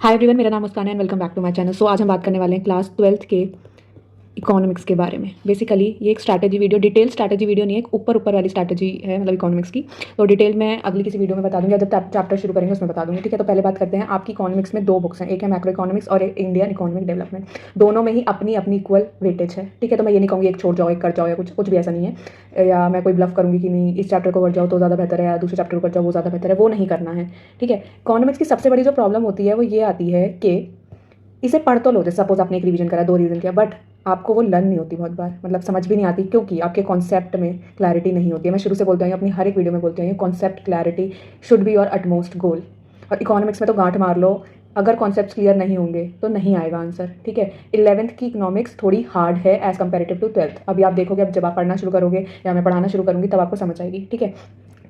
Hi everyone, मेरा नाम मुस्कान है and welcome back to my channel. So आज हम बात करने वाले हैं क्लास 12th के इकोनॉमिक्स के बारे में। बेसिकली ये एक strategy video, detail strategy video नहीं है, एक ऊपर ऊपर वाली स्ट्रैटेजी है, मतलब इकोनॉमिक्स की। तो डिटेल में अगली किसी वीडियो में बता दूंगी, जब चैप्टर शुरू करेंगे उसमें बता दूंगी। ठीक है, तो पहले बात करते हैं। आपकी इकोनॉमिक्स में दो बुक्स हैं, एक है मैक्रो इकोनॉमिक्स और एक इंडियन इकोनॉमिक डेवलपमेंट। दोनों में ही अपनी अपनी इक्वल वेटेज है। ठीक है, तो मैं ये नहीं कहूँगी एक छोड़ जाओ एक कर जाओ, या कुछ कुछ भी ऐसा नहीं है, या मैं कोई ब्लफ करूँगी कि नहीं इस चैप्टर को कर जाओ तो ज़्यादा बेहतर है, या दूसरे चैप्टर को कर जाओ वो ज़्यादा बेहतर है, वो नहीं करना है। ठीक है, इकोनॉमिक्स की सबसे बड़ी जो प्रॉब्लम होती है वो ये आती है कि इसे पढ़ तो लो, जैसे सपोज आपने एक रिवीजन करा, 2 रिवीजन किया, बट आपको वो लर्न नहीं होती बहुत बार, मतलब समझ भी नहीं आती, क्योंकि आपके कॉन्सेप्ट में क्लैरिटी नहीं होती है। मैं शुरू से बोलती हूँ, अपनी हर एक वीडियो में बोलती हूँ, concept clarity should be your utmost goal. और इकोनॉमिक्स में तो गांठ मार लो, अगर कॉन्सेप्ट क्लियर नहीं होंगे तो नहीं आएगा आंसर। ठीक है, 11th की इकोनॉमिक्स थोड़ी हार्ड है एज कंपेरेटिव टू 12th। अभी आप देखोगे, अब जब आप पढ़ना शुरू करोगे या मैं पढ़ाना शुरू करूँगी तब आपको समझ आएगी। ठीक है,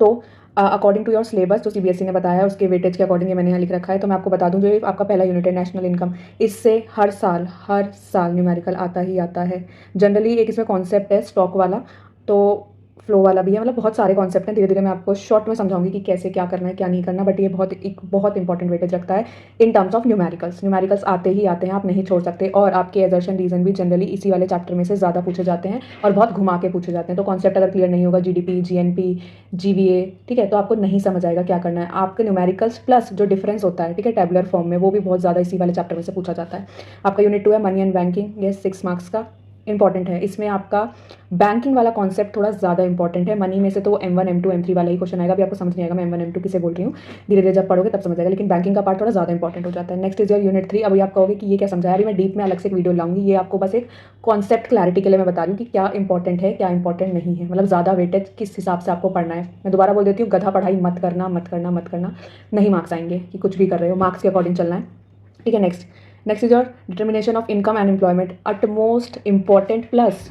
तो अकॉर्डिंग टू योर सिलेबस जो सीबीएसई ने बताया है उसके वेटेज के अकॉर्डिंग ये मैंने यहाँ लिख रखा है। तो मैं आपको बता दूँ, जो ये आपका पहला यूनिट है नेशनल इनकम, इससे हर साल न्यूमेरिकल आता ही आता है। जनरली एक इसमें कॉन्सेप्ट है स्टॉक वाला, तो फ्लो वाला भी है, मतलब बहुत सारे कॉन्सेप्ट हैं। धीरे धीरे मैं आपको शॉर्ट में समझाऊंगी कि कैसे क्या करना है क्या नहीं करना, बट ये बहुत इंपॉर्टेंट वेटेज रखता है in terms of numericals. Numericals आते ही आते हैं, आप नहीं छोड़ सकते। और आपके एजर्शन रीजन भी जनरली इसी वाले चैप्टर में से ज़्यादा पूछे जाते हैं और बहुत घुमा के पूछे जाते हैं। तो कॉन्सेप्ट अगर क्लियर नहीं होगा, जीडीपी, जीएनपी, जीवीए, ठीक है, तो आपको नहीं समझ आएगा क्या करना है। आपके न्यूमेरिकल्स प्लस जो डिफरेंस होता है, ठीक है, टेबुलर फॉर्म में, वो भी बहुत ज़्यादा इसी वाले चैप्टर में से पूछा जाता है। आपका यूनिट 2 है मनी एंड बैंकिंग, ये 6 मार्क्स का इंपॉर्टेंट है। इसमें आपका बैंकिंग वाला कॉन्सेप्ट थोड़ा ज़्यादा इंपॉर्टेंट है। मनी में से तो M1 M2 M3 वाला ही क्वेश्चन आएगा। अभी आपको समझ नहीं आएगा मैं M1 M2 किसे बोल रही हूँ, धीरे धीरे जब पढ़ोगे तब समझ आएगा, लेकिन बैंकिंग का पार्ट थोड़ा ज़्यादा इंपॉर्टेंट हो जाता है। Next is your unit 3। अभी आप कहोगे कि ये क्या समझाया, अभी मैं डीप में अलग से एक वीडियो लाऊंगी। ये आपको बस एक कॉन्सेप्ट क्लैरिटी के लिए मैं बता रही हूँ कि क्या इंपॉर्टेंट है क्या इंपॉर्टेंट नहीं है, मतलब ज़्यादा वेटेज किस हिसाब से आपको पढ़ना है। मैं दोबारा बोल देती हूँ, गधा पढ़ाई मत करना मत करना मत करना, नहीं मार्क्स आएंगे कि कुछ भी कर रहे हो, मार्क्स के अकॉर्डिंग चलना है। ठीक है, next is your determination of income and employment, utmost important plus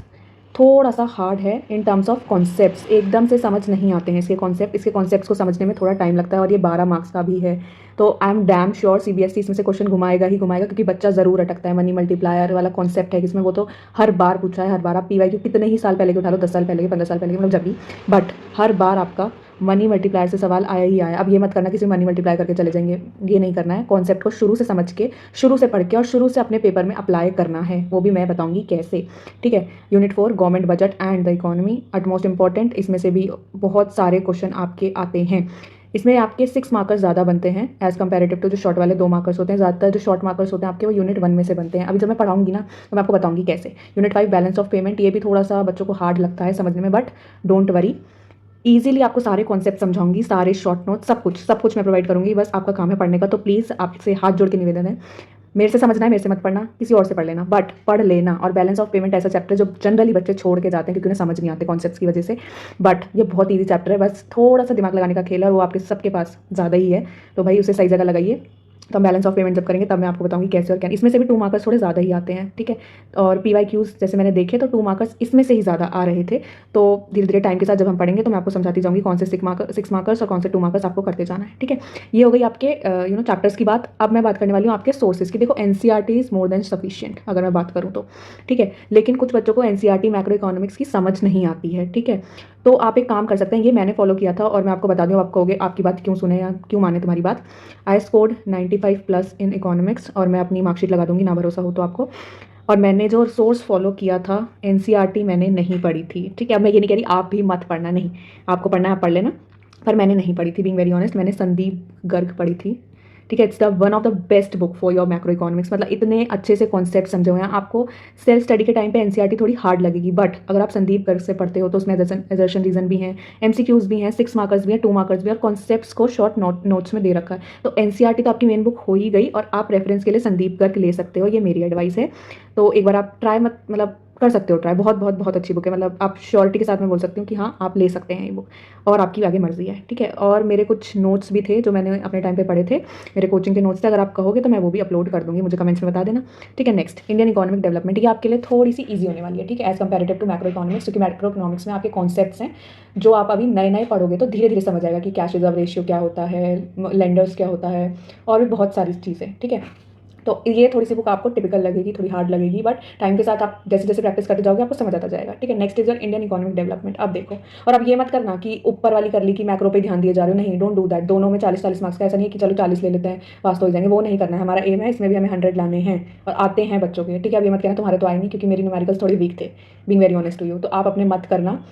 थोड़ा सा हार्ड है इन टर्म्स ऑफ कॉन्सेप्ट्स। एकदम से समझ नहीं आते हैं इसके कॉन्सेप्ट्स को समझने में थोड़ा टाइम लगता है, और ये 12 मार्क्स का भी है। तो I am damn sure CBSE इसमें से क्वेश्चन घुमाएगा ही घुमाएगा, क्योंकि बच्चा ज़रूर अटकता है। मनी मल्टीप्लायर वाला कॉन्सेप्ट है जिसमें, वो तो हर बार पूछा है, हर बार। आप पीवाईक्यू कितने ही साल पहले के उठा लो, 10 साल पहले के, 15 साल पहले के, मतलब जब भी, बट हर बार आपका मनी मल्टीप्लायर से सवाल आया ही आया। अब ये मत करना कि सिर्फ मनी मल्टीप्लाई करके चले जाएंगे, ये नहीं करना है। कॉन्सेप्ट को शुरू से समझ के, शुरू से पढ़ के और शुरू से अपने पेपर में अप्लाई करना है, वो भी मैं बताऊंगी कैसे। ठीक है, unit 4 government budget and the economy, utmost important. इसमें से भी बहुत सारे क्वेश्चन आपके आते हैं। इसमें आपके 6 मार्कर्स ज़्यादा बनते हैं एज़ कंपेरेटिव टू जो शॉर्ट वाले 2 मार्कर्स होते हैं। ज़्यादातर जो शॉर्ट मार्कर्स होते हैं आपके, वो यूनिट 1 में से बनते हैं। अभी जब मैं पढ़ाऊंगी ना तो मैं आपको बताऊंगी कैसे। यूनिट 5 बैलेंस ऑफ पेमेंट, ये भी थोड़ा सा बच्चों को हार्ड लगता है समझने में, बट डोंट वरी, ईजिली आपको सारे कॉन्सेप्ट समझाऊंगी, सारे शॉर्ट नोट्स, सब कुछ मैं प्रोवाइड करूंगी। बस आपका काम है पढ़ने का। तो प्लीज़ आपसे हाथ जोड़ के निवेदन है, मेरे से समझना है, मेरे से मत पढ़ना, किसी और से पढ़ लेना, बट पढ़ लेना। और बैलेंस ऑफ पेमेंट ऐसा चैप्टर जो जनरली बच्चे छोड़ के जाते हैं क्योंकि उन्हें समझ नहीं आते कॉन्सेप्ट्स की वजह से, बट ये बहुत ईजी चैप्टर है, बस थोड़ा सा दिमाग लगाने का खेल है, और वो आपके सबके पास ज़्यादा ही है। तो भाई उसे सही जगह लगाइए। तो हम बैलेंस ऑफ पेमेंट जब करेंगे तब मैं आपको बताऊंगी कैसे और क्या। इसमें से भी 2 मार्कर्स थोड़े ज़्यादा ही आते हैं। ठीक है, और पीवाईक्यूज जैसे मैंने देखे तो 2 मार्कर्स इसमें से ही ज़्यादा आ रहे थे। तो धीरे धीरे टाइम के साथ जब हम पढ़ेंगे तो मैं आपको समझाती जाऊंगी कौन से 6 मार्कर्स और कौन से 2 मार्कर्स आपको करते जाना है। ठीक है, ये हो गई आपके चैप्टर्स की बात। अब मैं बात करने वाली हूँ आपके सोर्सेज की। देखो, NCERT is more than sufficient अगर मैं बात करूँ तो। ठीक है, लेकिन कुछ बच्चों को एनसीईआरटी मैक्रो इकोनॉमिक्स की समझ नहीं आती है। ठीक है, तो आप एक काम कर सकते हैं, ये मैंने फॉलो किया था, और मैं आपको बता दूँ, आप कहोगे आपकी बात क्यों सुने या क्यों माने तुम्हारी बात। आई स्कोर्ड 95+ इन इकोनॉमिक्स, और मैं अपनी मार्कशीट लगा दूंगी ना भरोसा हो तो आपको। और मैंने जो सोर्स फॉलो किया था, एनसीईआरटी मैंने नहीं पढ़ी थी। ठीक है, अब मैं ये नहीं कह रही आप भी मत पढ़ना, नहीं, आपको पढ़ना है आप पढ़ लेना, पर मैंने नहीं पढ़ी थी। बीइंग वेरी ऑनेस्ट, मैंने संदीप गर्ग पढ़ी थी। ठीक है, it's the one of the best book for your macro economics. मतलब इतने अच्छे से कॉन्सेप्ट समझे हुए हैं। आपको सेल्फ स्टडी के टाइम पे एनसीईआरटी थोड़ी हार्ड लगेगी, बट अगर आप संदीप गर्ग से पढ़ते हो तो उसमें एजर्शन रीजन भी हैं, एमसीक्यूज भी हैं, 6 मार्कर्स भी हैं, 2 मार्कर्स भी हैं, और कॉन्सेप्ट्स को शॉर्ट नोट्स में दे रखा है। तो एनसीईआरटी तो आपकी मेन बुक हो ही गई, और आप रेफरेंस के लिए संदीप गर्ग ले सकते हो, ये मेरी एडवाइस है। तो एक बार आप ट्राई मत मतलब कर सकते हो ट्राई, बहुत बहुत बहुत अच्छी बुक है। मतलब आप श्योरिटी के साथ मैं बोल सकती हूँ कि हाँ आप ले सकते हैं ये बुक, और आपकी आगे मर्जी है। ठीक है, और मेरे कुछ नोट्स भी थे जो मैंने अपने टाइम पे पढ़े थे, मेरे कोचिंग के नोट्स थे। अगर आप कहोगे तो मैं वो भी अपलोड कर दूंगी, मुझे कमेंट्स में बता देना। ठीक है, नेक्स्ट इंडियन इकोनॉमिक डेवलपमेंट, ये आपके लिए थोड़ी सी ईजी होने वाली है। ठीक है, as comparative to macro economics, क्योंकि मैक्रो इकोनॉमिक्स में आपके कॉन्सेप्ट्स हैं जो आप अभी नए नए पढ़ोगे तो धीरे धीरे समझ आएगा कि कैश रिजर्व रेशियो क्या होता है, लेंडर्स क्या होता है, और भी बहुत सारी चीज़ें। ठीक है, तो ये थोड़ी सी बुक आपको टिपिकल लगेगी, थोड़ी हार्ड लगेगी, बट टाइम के साथ आप जैसे जैसे प्रैक्टिस करते जाओगे आपको समझ आता जाएगा, ठीक है। Next is your Indian economic development. अब देखो, और अब ये मत करना कि ऊपर वाली कर ली कि मैक्रो पे ध्यान दिए जा रहे हो, नहीं, डोंट डू दैट। दोनों में 40-40 मार्क्स का, ऐसा नहीं है कि चलो 40 ले लेते हैं पास तो हो जाएंगे, वो नहीं करना है। हमारा एम है इसमें भी हमें 100 लाने हैं और आते हैं बच्चों के, ठीक है। अब ये मत कहना तुम्हारे तो आए नहीं, क्योंकि मेरी न्यूमेरिकल्स थोड़ी वीक थे, being very honest to you. तो आप अपने मत करना,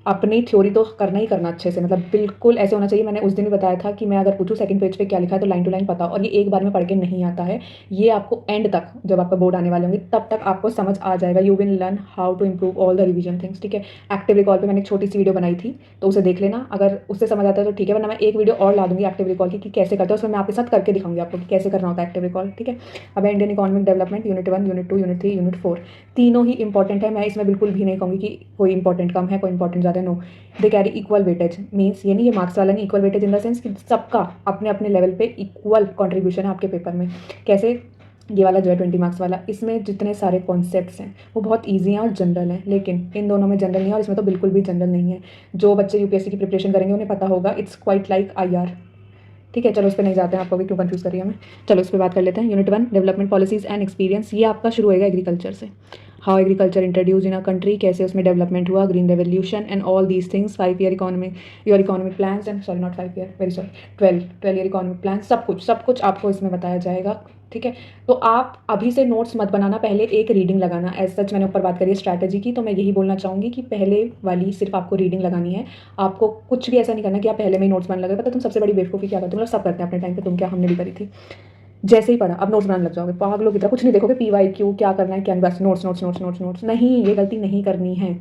अपनी थ्योरी तो करना ही करना अच्छे से, मतलब बिल्कुल ऐसे होना चाहिए। मैंने उस दिन भी बताया था कि मैं अगर पूछूं सेकंड पेज पे क्या लिखा है तो लाइन टू लाइन पता, और ये एक बार में पढ़ के नहीं आता है। ये आपको एंड तक, जब आपका बोर्ड आने वाले होंगे तब तक आपको समझ आ जाएगा। You will learn how to improve all the revision things, ठीक है। एक्टिव रिकॉल पे मैंने एक छोटी सी वीडियो बनाई थी, तो उसे देख लेना, अगर उससे समझ आता है तो ठीक है, वरना मैं एक वीडियो और ला दूंगी एक्टिव रिकॉल की कि कैसे करते हैं, उसमें मैं आपके साथ करके दिखाऊंगी आपको कि कैसे करना होता है एक्टिव रिकॉल, ठीक है। अब है Indian economic development, unit 1, unit 2, unit 3, unit 4, तीनों ही इंपॉर्टेंट है। मैं इसमें बिल्कुल भी नहीं कहूँगी कि कोई इंपॉर्टेंट कम है, कोई इंपॉर्टेंट ज़्यादा, no. They carry equal weightage, means ये नहीं, ये मार्क्स वाला नहीं, equal weightage in the sense कि सबका अपने अपने लेवल पे इक्वल कंट्रीब्यूशन है आपके पेपर में। कैसे? ये वाला जो है 20 मार्क्स वाला, इसमें जितने सारे कॉन्सेप्ट्स हैं वो बहुत ईजी हैं और जनरल हैं, लेकिन इन दोनों में जनरल नहीं है और इसमें तो बिल्कुल भी जनरल नहीं है। जो बच्चे यूपीएससी की प्रिपरेशन करेंगे उन्हें पता होगा, इट्स क्वाइट लाइक IR, ठीक है। चलो उस पर नहीं जाते हैं, आपको भी क्यों कंफ्यूज करिए हमें। चलो इस पर बात कर लेते हैं। Unit 1, development policies and experience, ये आपका शुरू होएगा एग्रीकल्चर से। How agriculture introduce in a country, कैसे उसमें डेवलपमेंट हुआ, green revolution and all these things, 5 year economic, your economic plans and, sorry not 5 year, very sorry, 12 year economic plan, सब कुछ आपको इसमें बताया जाएगा, ठीक है। तो आप अभी से नोट्स मत बनाना, पहले एक रीडिंग लगाना। एज सच मैंने ऊपर बात करी है स्ट्रैटेजी की, तो मैं यही बोलना चाहूँगी कि पहले वाली सिर्फ आपको रीडिंग लगानी है। आपको कुछ भी ऐसा नहीं करना कि आप पहले में ही नोट्स बनाने लगे। पता तुम सबसे बड़ी बेवकूफ़ी क्या करते हो, मतलब सब करते हैं अपने टाइम पे, तुम क्या, हमने भी करी थी। जैसे ही पढ़ा अब नोट्स बनाने लग जाओगे, पागलों की तरह, कुछ नहीं देखोगे PYQ क्या करना है क्या नहीं, बस notes notes notes notes notes. नहीं, ये गलती नहीं करनी है।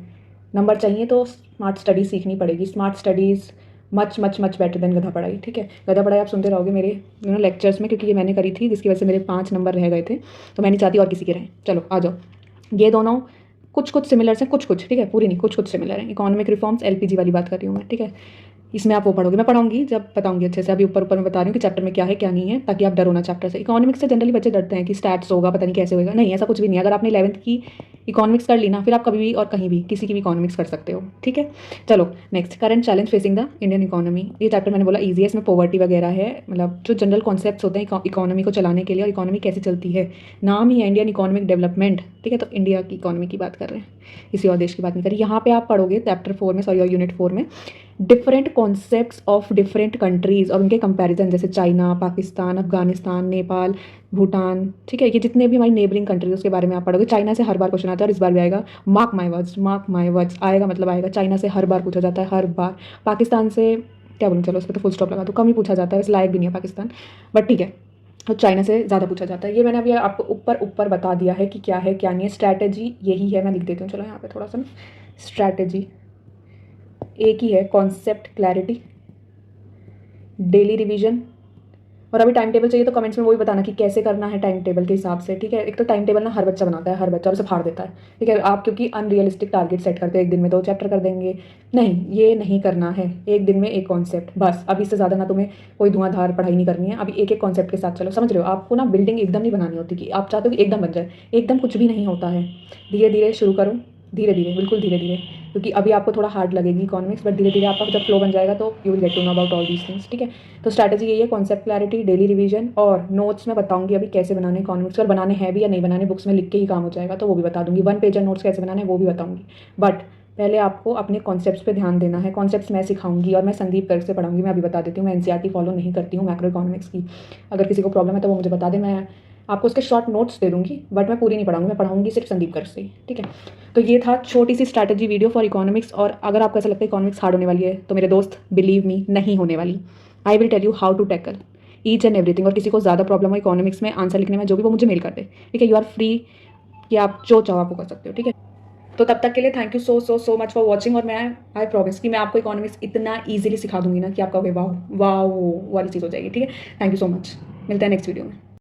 नंबर चाहिए तो स्मार्ट स्टडीज़ सीखनी पड़ेगी, smart studies much much much better than गधा पढ़ाई, ठीक है। गधा पढ़ाई आप सुनते रहोगे मेरे लेक्चर्स में, क्योंकि ये मैंने करी थी, जिसकी वजह से मेरे 5 नंबर रह गए थे, तो मैं नहीं चाहती और किसी के रहें। चलो आ जाओ, ये दोनों कुछ कुछ सिमिलर्स हैं, कुछ कुछ, ठीक है, पूरी नहीं, कुछ कुछ सिमिलर हैं। इकोनॉमिक रिफॉर्म्स, LPG वाली बात कर रही हूँ मैं, ठीक है। इसमें आप वो पढ़ोगे, मैं पढ़ाऊंगी जब बताऊंगी अच्छे से, अभी ऊपर ऊपर मैं बता रही हूँ कि चैप्टर में क्या है क्या नहीं है, ताकि आप डरो ना चैप्टर से। इकोनॉमिक्स से जनरली बच्चे डरते हैं कि स्टैट्स होगा, पता नहीं कैसे होगा, नहीं ऐसा कुछ भी नहीं है। अगर आपने 11th की इकोनॉमिक्स कर ली ना, फिर आप कभी भी और कहीं भी किसी की भी इकोनॉमिक्स कर सकते हो, ठीक है। चलो next, current challenge facing the Indian economy, ये चैप्टर मैंने बोला ईजी है, इसमें पॉवर्टी वगैरह है, मतलब जो जनरल कॉन्सेप्ट्स होते हैं इकोनॉमी को चलाने के लिए, और इकोनॉमी कैसे चलती है, नाम ही है इंडियन इकोनॉमिक डेवलपमेंट, ठीक है। तो इंडिया की इकोनॉमी की बात कर रहे हैं, किसी और देश की बात नहीं करी। यहाँ पे आप पढ़ोगे चैप्टर 4 में, सॉरी, और यूनिट 4 में different concepts of different countries और उनके कंपैरिजन, जैसे चाइना, पाकिस्तान, अफगानिस्तान, नेपाल, भूटान, ठीक है। ये जितने भी हमारी नेबरिंग कंट्रीज उसके बारे में आप पढ़ोगे। चाइना से हर बार क्वेश्चन आता है और इस बार भी आएगा, मार्क माई वर्ड्स आएगा, मतलब आएगा। चाइना से हर बार पूछा जाता है, हर बार। पाकिस्तान से क्या बोलूँ, चलो उस पर तो फुल स्टॉप लगा, तो कम ही पूछा जाता है, वैसे लायक भी नहीं है पाकिस्तान, बट ठीक है। और चाइना से ज़्यादा पूछा जाता है। ये मैंने अभी आपको ऊपर ऊपर बता दिया है कि क्या है क्या नहीं है। स्ट्रैटेजी यही है, मैं लिख देती हूँ, चलो यहाँ पे थोड़ा सा। स्ट्रैटेजी एक ही है, कॉन्सेप्ट क्लैरिटी, डेली रिवीजन, और अभी टाइम टेबल चाहिए तो कमेंट्स में वो भी बताना कि कैसे करना है टाइम टेबल के हिसाब से, ठीक है। एक तो टाइम टेबल ना हर बच्चा बनाता है, हर बच्चा, और उसे फाड़ देता है, ठीक है। आप क्योंकि अनरियलिस्टिक टारगेट सेट करते हैं, एक दिन में 2 चैप्टर कर देंगे, नहीं, ये नहीं करना है। एक दिन में एक कॉन्सेप्ट बस, अभी इससे ज़्यादा ना तुम्हें कोई धुआंधार पढ़ाई नहीं करनी है। अभी एक एक कॉन्सेप्ट के साथ चलो, समझ रहे हो। आपको ना बिल्डिंग एकदम नहीं बनानी होती कि आप चाहते हो कि एकदम बन जाए, एकदम कुछ भी नहीं होता है। धीरे धीरे शुरू करो, धीरे धीरे, बिल्कुल धीरे धीरे, क्योंकि अभी आपको थोड़ा हार्ड लगेगी इकोनॉमिक्स, बट धीरे धीरे आपका जब फ्लो बन जाएगा तो you will get to know about all these things, ठीक है। तो स्ट्रैटेजी यही है, कॉन्सेप्ट क्लैरिटी, डेली रिवीजन, और नोट्स मैं बताऊंगी अभी कैसे बनाने इकोनॉमिक्स, और बनाने हैं भी या नहीं बनाने, बुक्स में लिख के ही काम हो जाएगा, तो वो भी बता दूंगी। 1 पेजर नोट्स कैसे बनाने वो भी बताऊंगी, बट पहले आपको अपने कॉन्सेप्ट्स पे ध्यान देना है। कॉन्सेप्ट्स मैं सिखाऊंगी और मैं संदीप गर्ग से पढ़ाऊंगी। मैं अभी बता देती हूँ, मैं NCERT फॉलो नहीं करती हूँ मैक्रो इकोनॉमिक्स की। अगर किसी को प्रॉब्लम है तो वो मुझे बता दे, मैं आपको उसके शॉर्ट नोट्स दे दूंगी, बट मैं पूरी नहीं पढ़ाऊंगी, मैं पढ़ाऊंगी सिर्फ संदीप गर्ग से, ठीक है। तो ये था छोटी सी स्ट्रैटेजी वीडियो फॉर इकोनॉमिक्स। और अगर आपको ऐसा लगता है इकोनॉमिक्स हार्ड होने वाली है तो मेरे दोस्त, बिलीव मी, नहीं होने वाली। I will tell you how to tackle each and everything. और किसी को ज़्यादा प्रॉब्लम हो इकोनॉमिक्स में आंसर लिखने में, जो भी, वो मुझे मेल कर दे, ठीक है। यू आर फ्री, कि आप जो चाहो आप वो कर सकते हो, ठीक है। तो तब तक के लिए thank you so much for watching. और मैं आई प्रॉमिस कि मैं आपको इकोनॉमिक्स इतना ईजिली सिखा दूंगी ना कि आपका वाह वाह वाली चीज़ हो जाएगी, ठीक है। थैंक यू सो मच, मिलते हैं नेक्स्ट वीडियो में।